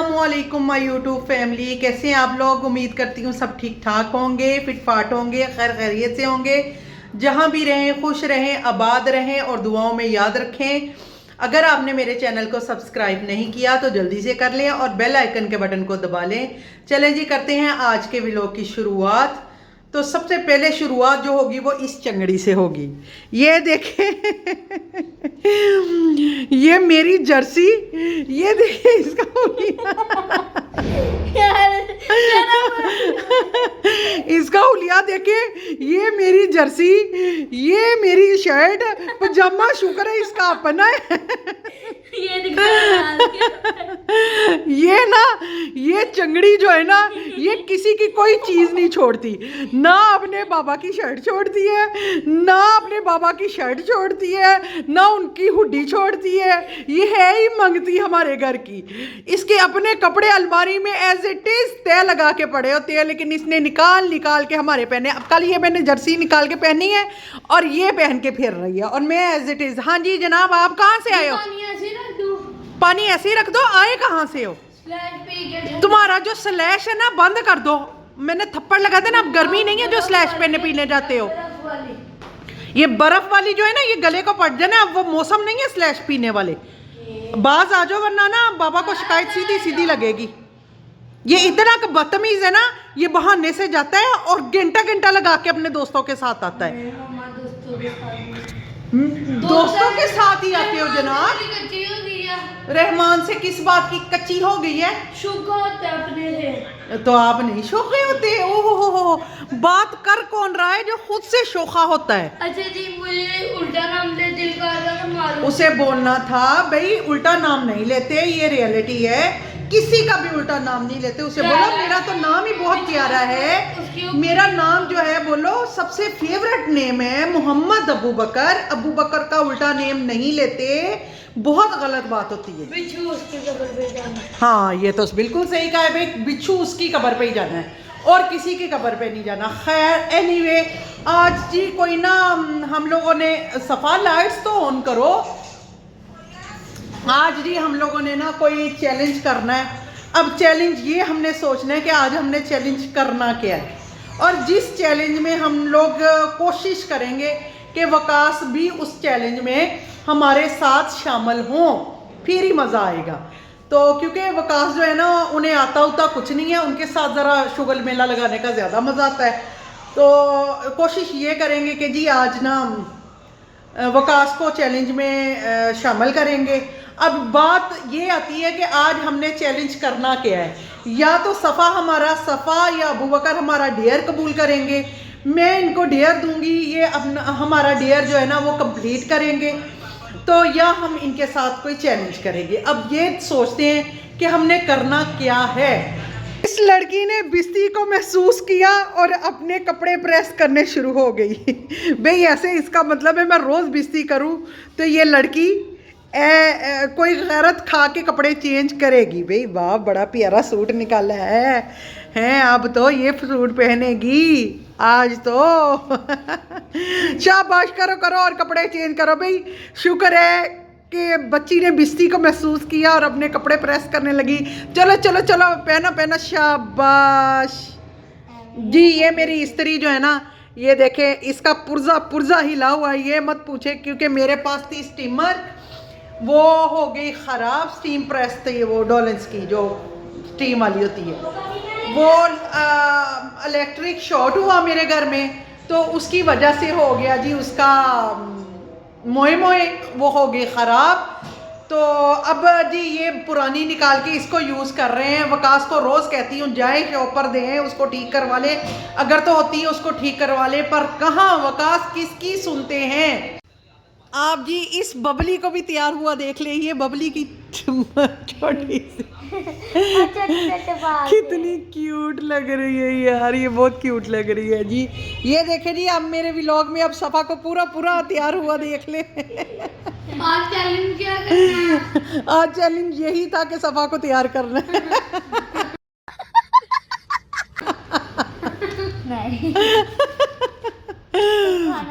अस्सलामुअलैकुम my YouTube family, कैसे हैं आप लोग। उम्मीद करती हूँ सब ठीक ठाक होंगे, फिट फाट होंगे, खैर खैरियत से होंगे। जहाँ भी रहें खुश रहें, आबाद रहें और दुआओं में याद रखें। अगर आपने मेरे चैनल को सब्सक्राइब नहीं किया तो जल्दी से कर लें और बेल आइकन के बटन को दबा लें। चलें जी, करते हैं आज के व्लॉग की शुरुआत। तो सबसे पहले शुरुआत जो होगी वो इस चंगड़ी से होगी। ये देखें ये मेरी जर्सी, ये देखें इसका इसका हुलिया देखे, ये मेरी जर्सी, ये मेरी शर्ट पजामा, शुक्र है इसका अपना है। ये ना, ये चंगड़ी जो है ना, ये किसी की कोई चीज नहीं छोड़ती। ना अपने बाबा की शर्ट छोड़ती है, ना अपने बाबा की शर्ट छोड़ती है, ना उनकी हुड्डी छोड़ती है। ये है ही मंगती हमारे घर की। इसके अपने कपड़े अलमारी में एज इट इज तय लगा के पड़े होते हैं, लेकिन इसने निकाल निकाल के हमारे पहने। अब कल ये मैंने जर्सी निकाल के पहनी है और ये पहन के फिर रही है और मैं एज इट इज। हाँ जी जनाब, आप कहाँ से आए हो? पानी ऐसे ही रख दो। आए कहाँ से हो? तुम्हारा जो स्लैश है ना बंद कर दो। मैंने थप्पड़ लगा था ना, अब गर्मी नहीं है जो स्लैश पीने जाते हो। ये बर्फ वाली जो है ना, ये गले को पड़ जाए ना, अब वो मौसम नहीं है स्लैश पीने वाले। बाज आ जाओ वरना ना बाबा को शिकायत सीधी सीधी लगेगी। ये इतना बदतमीज है ना, ये बहाने से जाता है और घंटा घंटा लगा के अपने दोस्तों के साथ आता है। दोस्तों के साथ ही आते हो जनाब। रहमान से किस बात की कच्ची हो गई है? शोखा होता है अपने से। तो आप नहीं शोखे होते? ओहो हो, बात कर कौन रहा है जो खुद से शोखा होता है? अच्छा जी, मुझे उल्टा नाम ले दिल कर रहा था मालूम। उसे बोलना था भाई उल्टा नाम नहीं लेते, ये रियलिटी है। किसी का भी उल्टा नाम नहीं लेते। उसे बोलो मेरा तो नाम ही बहुत प्यारा है, मेरा नाम जो है बोलो सबसे फेवरेट नेम है मोहम्मद अबू बकर। अबू बकर का उल्टा नेम नहीं लेते, बहुत गलत बात होती है। बिच्छू उसकी कब्र पे जाना। हाँ ये तो बिल्कुल सही कहा है भाई, बिच्छू उसकी कब्र पे ही जाना है और किसी की कब्र पे नहीं जाना। खैर एनीवे, आज जी कोई ना हम लोगों ने सफा लाइट्स तो ऑन करो। आज जी हम लोगों ने ना कोई चैलेंज करना है। अब चैलेंज ये हमने सोचना है कि आज हमने चैलेंज करना क्या है, और जिस चैलेंज में हम लोग कोशिश करेंगे कि वकास भी उस चैलेंज में हमारे साथ शामिल हों, फिर ही मज़ा आएगा। तो क्योंकि वकास जो है ना, उन्हें आता उता कुछ नहीं है, उनके साथ ज़रा शुगल मेला लगाने का ज़्यादा मज़ा आता है। तो कोशिश ये करेंगे कि जी आज ना वकास को चैलेंज में शामिल करेंगे। अब बात ये आती है कि आज हमने चैलेंज करना क्या है। या तो सफ़ा या अबू बकर हमारा डेयर कबूल करेंगे, मैं इनको डेयर दूंगी, ये अपना हमारा डेयर जो है ना वो कंप्लीट करेंगे, तो या हम इनके साथ कोई चैलेंज करेंगे। अब ये सोचते हैं कि हमने करना क्या है। इस लड़की ने बिस्ती को महसूस किया और अपने कपड़े प्रेस करने शुरू हो गई। भाई ऐसे इसका मतलब है मैं रोज़ बिस्ती करूं तो ये लड़की कोई गैरत खा के कपड़े चेंज करेगी। भाई वाह, बड़ा प्यारा सूट निकाला है हैं, अब तो ये सूट पहनेगी आज तो। शाबाश, करो करो और कपड़े चेंज करो। भाई शुक्र है कि बच्ची ने बिस्ती को महसूस किया और अपने कपड़े प्रेस करने लगी। चलो चलो चलो, पहना पहना, शाबाश जी। ये मेरी इस्त्री जो है ना, ये देखे इसका पुर्जा पुर्जा हिला हुआ है। ये मत पूछे क्योंकि मेरे पास थी स्टीमर, वो हो गई ख़राब। स्टीम प्रेस थी वो डॉलेंस की जो स्टीम वाली होती है, वो इलेक्ट्रिक शॉर्ट हुआ मेरे घर में, तो उसकी वजह से हो गया जी उसका मोए मोए, वो हो गई ख़राब। तो अब जी ये पुरानी निकाल के इसको यूज़ कर रहे हैं। वकास को रोज़ कहती हूँ जाए शॉपर दें उसको ठीक करवा ले, अगर तो होती है उसको ठीक करवा ले, पर कहाँ वकास किसकी सुनते हैं। आप जी इस बबली को भी तैयार हुआ देख ले, ये बबली की छोटी सी कितनी क्यूट लग रही है यार, ये बहुत क्यूट लग रही है जी। ये देखे जी, अब मेरे व्लॉग में अब सफ़ा को पूरा पूरा तैयार हुआ देख ले। आज चैलेंज क्या करना है? आज चैलेंज यही था कि सफ़ा को तैयार करना है। नहीं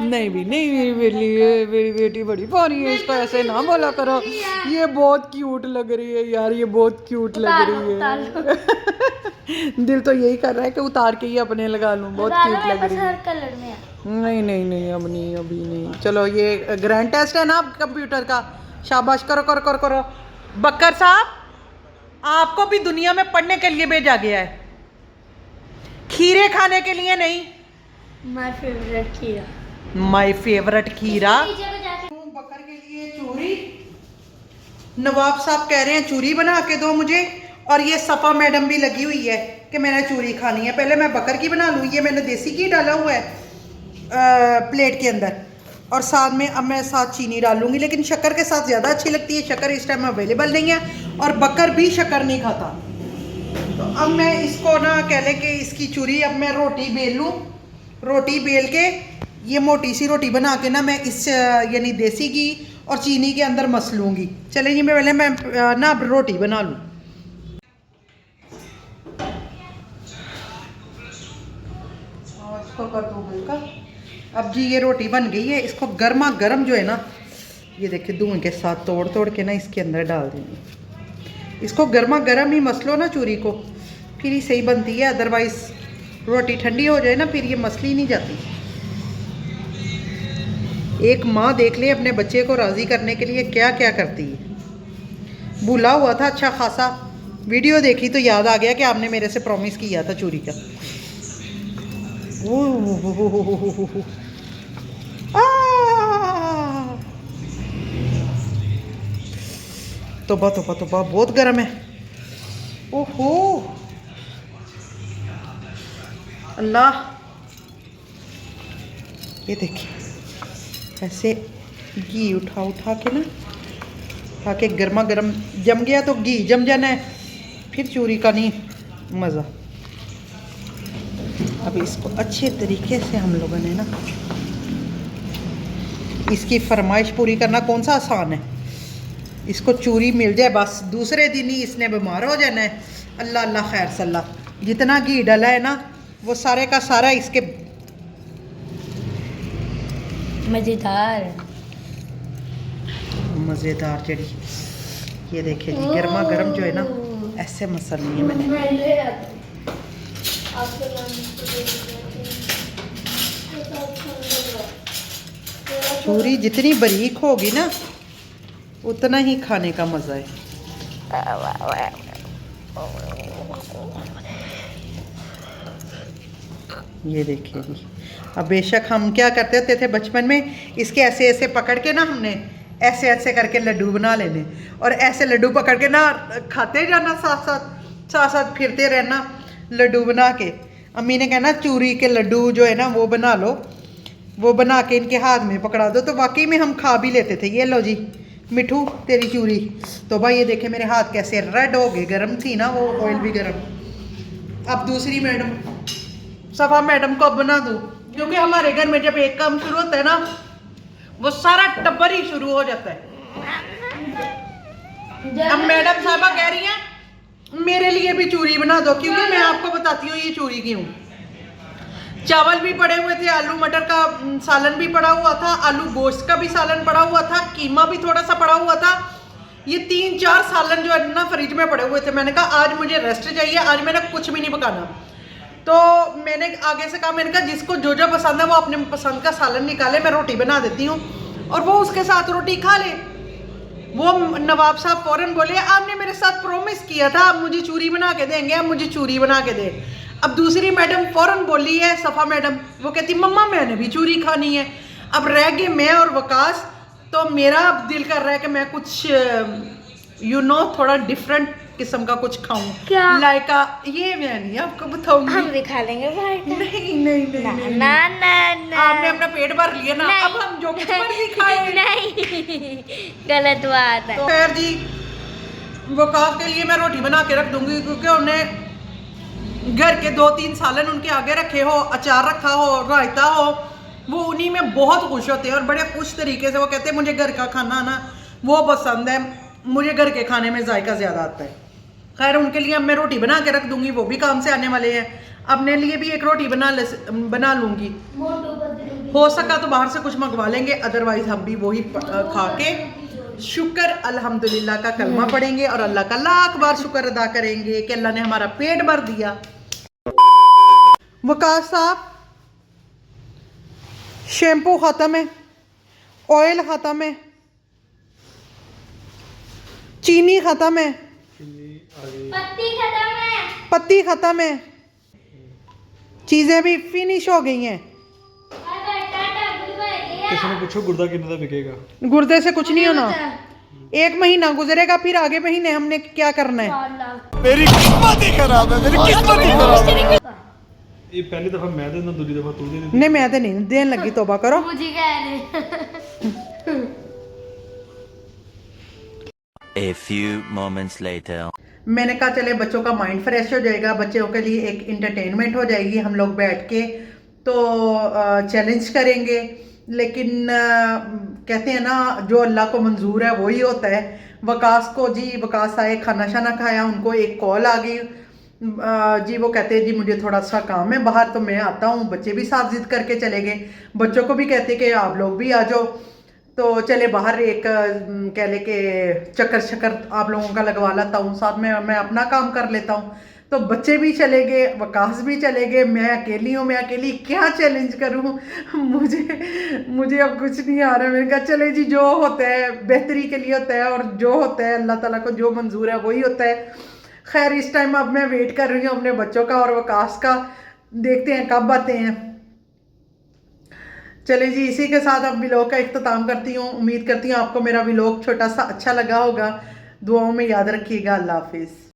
नहीं भी नहीं, मेरी बेटी बड़ी प्यारी है, इसको ऐसे ना बोला करो। ये बहुत क्यूट लग रही है यार, ये बहुत क्यूट लग रही है। दिल तो यही कर रहा है कि उतार के ही अपने लगा लूं, बहुत क्यूट लग रही है। कलर में नहीं नहीं नहीं, अब नहीं, अभी नहीं। चलो ये ग्रैंड टेस्ट है ना अब कंप्यूटर का, शाबाश, करो करो करो करो। बकर साहब, आपको भी दुनिया में पढ़ने के लिए भेजा गया है, खीरे खाने के लिए नहीं। माय फेवरेट खीरा। माय फेवरेट खीरा। बकर के लिए चूरी, नवाब साहब कह रहे हैं चूरी बना के दो मुझे, और ये सफ़ा मैडम भी लगी हुई है कि मैंने चूरी खानी है। पहले मैं बकर की बना लूँ। ये मैंने देसी घी डाला हुआ है प्लेट के अंदर, और साथ में अब मैं साथ चीनी डालूंगी, लेकिन शक्कर के साथ ज़्यादा अच्छी लगती है। शक्कर इस टाइम अवेलेबल नहीं है, और बकर भी शक्कर नहीं खाता। तो अब मैं इसको ना कह लें कि इसकी चूरी, अब मैं रोटी बेल लूँ। रोटी बेल के ये मोटी सी रोटी बना के ना मैं इस यानी देसी घी और चीनी के अंदर मस लूँगी। चले जी, मैं पहले मैं ना अब रोटी बना लूँ। इसको कर दूँ हल्का। अब जी ये रोटी बन गई है, इसको गर्मा गर्म जो है ना, ये देखिए धुएं के साथ तोड़ तोड़ के ना इसके अंदर डाल देंगे। इसको गर्मा गर्म ही मसलो ना चूरी को, फिर ही सही बनती है। अदरवाइज रोटी ठंडी हो जाए ना, फिर ये मसली नहीं जाती। एक माँ देख ले अपने बच्चे को राज़ी करने के लिए क्या क्या करती है। भूला हुआ था अच्छा खासा, वीडियो देखी तो याद आ गया कि आपने मेरे से प्रॉमिस किया था चूरी का। तोबा तोबा तोबा, बहुत गर्म है। ओहो अल्लाह, ये देखिए ऐसे घी उठा उठा के ना, ताकि गर्मा गर्म जम गया तो घी जम जाना है, फिर चूरी का नहीं मज़ा। अब इसको अच्छे तरीके से हम लोगों ने ना, इसकी फरमाइश पूरी करना कौन सा आसान है। इसको चूरी मिल जाए बस, दूसरे दिन ही इसने बीमार हो जाना है। अल्लाह अल्लाह खैर सल्ला। जितना घी डाला है ना, वो सारे का सारा इसके मज़ेदार मज़ेदार जड़ी। ये देखिए जी, गर्मा गर्म जो है ना, ऐसे मसलनी है मैंने। चूरी जितनी बारीक होगी ना, उतना ही खाने का मज़ा है। ये देखिए जी, अब बेशक हम क्या करते होते थे बचपन में, इसके ऐसे ऐसे पकड़ के ना हमने ऐसे ऐसे करके लड्डू बना लेने, और ऐसे लड्डू पकड़ के ना खाते जाना, साथ साथ फिरते रहना लड्डू बना के। अम्मी ने कहना चूरी के लड्डू जो है ना वो बना लो, वो बना के इनके हाथ में पकड़ा दो, तो वाकई में हम खा भी लेते थे। ये लो जी मिठू तेरी चूरी। तो भाई ये देखे मेरे हाथ कैसे रेड हो गए, गर्म थी ना वो, ऑयल भी गर्म। अब दूसरी मैडम, सफ़ा मैडम को अब बना दूँ, क्योंकि हमारे घर में जब एक काम शुरू होता है ना, वो सारा टब्बर ही शुरू हो जाता है। अब मैडम साहबा कह रही हैं मेरे लिए भी चूरी बना दो, क्योंकि मैं आपको बताती हूँ ये चूरी क्यों। चावल भी पड़े हुए थे, आलू मटर का सालन भी पड़ा हुआ था, आलू गोश्त का भी सालन पड़ा हुआ था, कीमा भी थोड़ा सा पड़ा हुआ था। ये 3-4 सालन जो है ना फ्रिज में पड़े हुए थे। मैंने कहा आज मुझे रेस्ट चाहिए, आज मैंने कुछ भी नहीं पकाना। तो मैंने आगे से कहा, मैंने कहा जिसको जो जो पसंद है वो अपने पसंद का सालन निकाले, मैं रोटी बना देती हूँ और वो उसके साथ रोटी खा ले। वो नवाब साहब फ़ौरन बोले आपने मेरे साथ प्रॉमिस किया था, आप मुझे चूरी बना के देंगे, आप मुझे चूरी बना के दे। अब दूसरी मैडम फ़ौरन बोली है, सफ़ा मैडम, वो कहती मम्मा मैंने भी चूरी खानी है। अब रह गए मैं और वकास, तो मेरा अब दिल कर रहा है कि मैं कुछ थोड़ा डिफरेंट किस्म का कुछ खाऊं। क्या? लाइक ये मैं नहीं आपको बताऊंगी, हम भी खा लेंगे भाई। नहीं नहीं नहीं, ना, नहीं, ना, ना, ना। आपने अपना पेट भर लिया ना, अब हम जो कुछ मर्जी खाएंगे। नहीं, गलत बात है। तो खैर जी, वकास के लिए मैं रोटी बना के रख दूंगी, क्योंकि उन्हें घर के 2-3 सालन उनके आगे रखे हो, अचार रखा हो, रायता हो, वो उन्हीं में बहुत खुश होते हैं और बड़े खुश तरीके से वो कहते हैं मुझे घर का खाना ना वो पसंद है, मुझे घर के खाने में जायका ज़्यादा आता है। खैर उनके लिए अब मैं रोटी बना के रख दूंगी, वो भी काम से आने वाले हैं। अपने लिए भी एक रोटी बना लूंगी। हो सका तो बाहर से कुछ मंगवा लेंगे, अदरवाइज हम भी वही खा के शुक्र अल्हम्दुलिल्लाह का कलमा पढ़ेंगे और अल्लाह का लाख बार शुक्र अदा करेंगे कि अल्लाह ने हमारा पेट भर दिया। वकास साहब, शैम्पू ख़त्म है, ऑयल ख़त्म है, चीनी ख़त्म है, पत्ती ख़त्म है, चीज़ें भी फिनिश हो गई हैं। किसी ने पूछो गुर्दा कितने का बिकेगा? गुर्दे से कुछ नहीं होना, 1 महीना गुजरेगा, फिर आगे महीने हमने क्या करना है। मेरी किस्मत ही खराब है, मेरी किस्मत ही खराब है। ये पहली दफा मैं देना, दूसरी दफा तू दे दे। नहीं मैं तो नहीं देन लगी, तौबा करो। मुझे कह रहे A few moments later. मैंने कहा चले बच्चों का माइंड फ्रेश हो जाएगा, बच्चों के लिए एक इंटरटेनमेंट हो जाएगी, हम लोग बैठ के तो चैलेंज करेंगे। लेकिन कहते हैं ना जो अल्लाह को मंजूर है वही होता है। वकास आए, खाना शाना खाया, उनको एक कॉल आ गई, जी वो कहते हैं जी मुझे थोड़ा सा काम है बाहर, तो मैं आता हूँ। बच्चे भी साथ जिद करके चले गए, बच्चों को भी कहते कि आप लोग भी आ जाओ। तो चले बाहर, एक कह ले के चक्कर आप लोगों का लगवा लाता हूँ, साथ में मैं अपना काम कर लेता हूँ। तो बच्चे भी चले गए, वकास भी चले गए, मैं अकेली हूँ। मैं अकेली क्या चैलेंज करूँ, मुझे अब कुछ नहीं आ रहा है। मैंने कहा चले जी, जो होता है बेहतरी के लिए होता है, और जो होता है अल्लाह ताला को जो मंजूर है वही होता है। खैर इस टाइम अब मैं वेट कर रही हूँ अपने बच्चों का और वकास का, देखते हैं कब आते हैं। चले जी, इसी के साथ अब व्लॉग का इख्तिताम करती हूँ। उम्मीद करती हूँ आपको मेरा व्लॉग छोटा सा अच्छा लगा होगा। दुआओं में याद रखिएगा। अल्लाह हाफिज़।